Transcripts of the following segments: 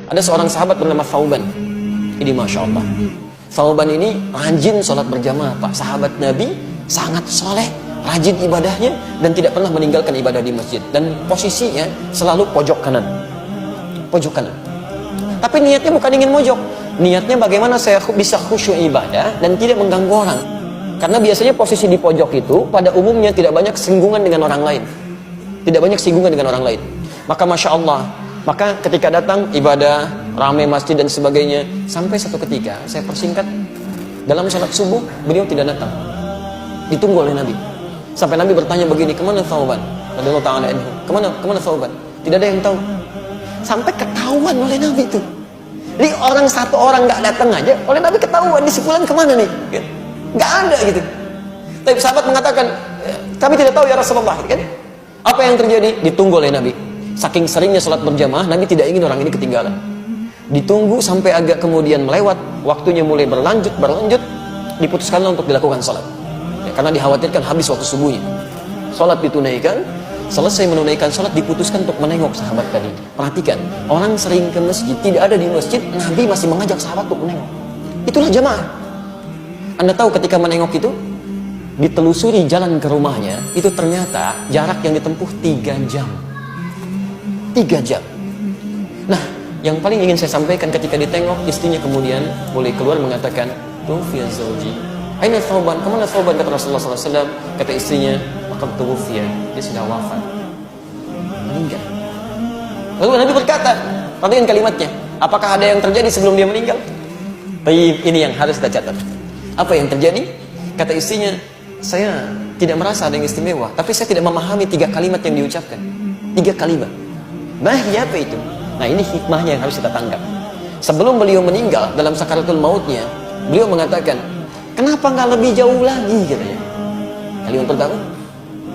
Ada seorang sahabat bernama Thauban. Ini Masya Allah, Thauban ini rajin sholat berjamaah Pak. Sahabat Nabi, sangat soleh, rajin ibadahnya, dan tidak pernah meninggalkan ibadah di masjid. Dan posisinya selalu pojok kanan. Pojok kanan. Tapi niatnya bukan ingin mojok. Niatnya bagaimana saya bisa khusyuk ibadah dan tidak mengganggu orang. Karena biasanya posisi di pojok itu pada umumnya tidak banyak singgungan dengan orang lain. Tidak banyak singgungan dengan orang lain. Maka Masya Allah, maka ketika datang ibadah, ramai masjid dan sebagainya, sampai satu ketika, saya persingkat, dalam sholat subuh, beliau tidak datang. Ditunggu oleh Nabi. Sampai Nabi bertanya begini, kemana Thauban? Radhiyallahu ta'ala anhu. Kemana Thauban? Tidak ada yang tahu. Sampai ketahuan oleh Nabi itu. Jadi satu orang nggak datang aja, oleh Nabi ketahuan, di sebulan kemana nih? Nggak ada gitu. Tapi sahabat mengatakan, kami tidak tahu ya Rasulullah, kan? Apa yang terjadi? Ditunggu oleh Nabi. Saking seringnya sholat berjamaah, Nabi tidak ingin orang ini ketinggalan. Ditunggu sampai agak kemudian melewat, waktunya mulai berlanjut, diputuskanlah untuk dilakukan sholat. Ya, karena dikhawatirkan habis waktu subuhnya. Sholat ditunaikan, selesai menunaikan sholat, diputuskan untuk menengok sahabat tadi. Perhatikan, orang sering ke masjid, tidak ada di masjid, Nabi masih mengajak sahabat untuk menengok. Itulah jamaah. Anda tahu ketika menengok itu, ditelusuri jalan ke rumahnya, itu ternyata jarak yang ditempuh 3 jam. 3 jam. Nah, yang paling ingin saya sampaikan ketika ditengok, istrinya kemudian mulai keluar mengatakan, "Tufiya zauji." "Aina Thauban?" "Kemana Thauban?" kata Rasulullah SAW. Kata istrinya, "Maqad tuwfiya." Dia sudah wafat. Meninggal. Lalu Nabi berkata, perhatikan kalimatnya, apakah ada yang terjadi sebelum dia meninggal? Baik, ini yang harus kita catat. Apa yang terjadi? Kata istrinya, saya tidak merasa ada yang istimewa, tapi saya tidak memahami 3 kalimat yang diucapkan. 3 kalimat. Apa itu? Nah, ini hikmahnya yang harus kita tangkap. Sebelum beliau meninggal dalam sakaratul mautnya, beliau mengatakan, kenapa nggak lebih jauh lagi, katanya. Kalimat pertama,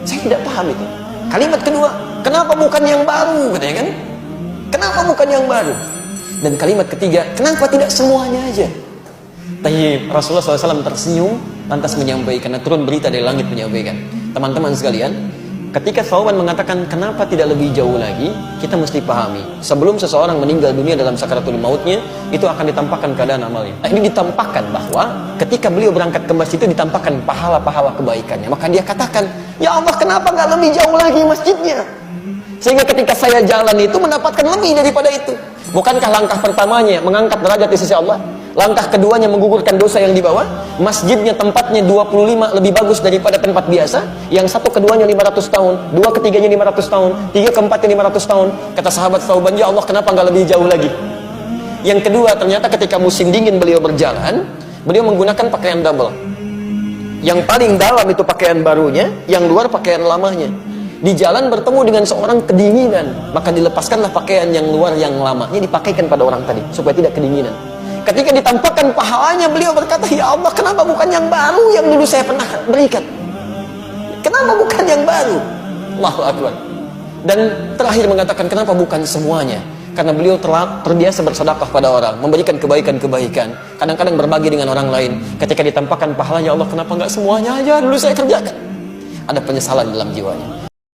saya tidak paham itu. Kalimat kedua, kenapa bukan yang baru, katanya kan? Kenapa bukan yang baru? Dan kalimat ketiga, kenapa tidak semuanya aja? Tapi Rasulullah SAW tersenyum, lantas menyampaikan, turun berita dari langit menyampaikan, teman-teman sekalian, ketika Thauban mengatakan kenapa tidak lebih jauh lagi, kita mesti pahami, sebelum seseorang meninggal dunia dalam sakaratul mautnya, itu akan ditampakkan keadaan amalnya. Nah, ini ditampakkan bahwa ketika beliau berangkat ke masjid itu ditampakkan pahala-pahala kebaikannya. Maka dia katakan, ya Allah, kenapa nggak lebih jauh lagi masjidnya? Sehingga ketika saya jalan itu mendapatkan lebih daripada itu. Bukankah langkah pertamanya mengangkat derajat di sisi Allah? Langkah keduanya menggugurkan dosa yang dibawa. Masjidnya tempatnya 25 lebih bagus daripada tempat biasa. Yang satu keduanya 500 tahun, 2 ketiganya 500 tahun, 3 keempatnya 500 tahun. Kata sahabat Thauban, ya Allah, kenapa nggak lebih jauh lagi? Yang kedua, ternyata ketika musim dingin beliau berjalan, beliau menggunakan pakaian double. Yang paling dalam itu pakaian barunya, yang luar pakaian lamanya. Di jalan bertemu dengan seorang kedinginan, maka dilepaskanlah pakaian yang luar yang lamanya, dipakaikan pada orang tadi supaya tidak kedinginan. Ketika ditampakkan pahalanya, beliau berkata, ya Allah, kenapa bukan yang baru yang dulu saya pernah berikan? Kenapa bukan yang baru? Allahu Akbar. Dan terakhir mengatakan, kenapa bukan semuanya? Karena beliau terbiasa bersedekah pada orang, memberikan kebaikan-kebaikan, kadang-kadang berbagi dengan orang lain. Ketika ditampakkan pahalanya, Allah, kenapa nggak semuanya aja dulu saya kerjakan? Ada penyesalan dalam jiwanya.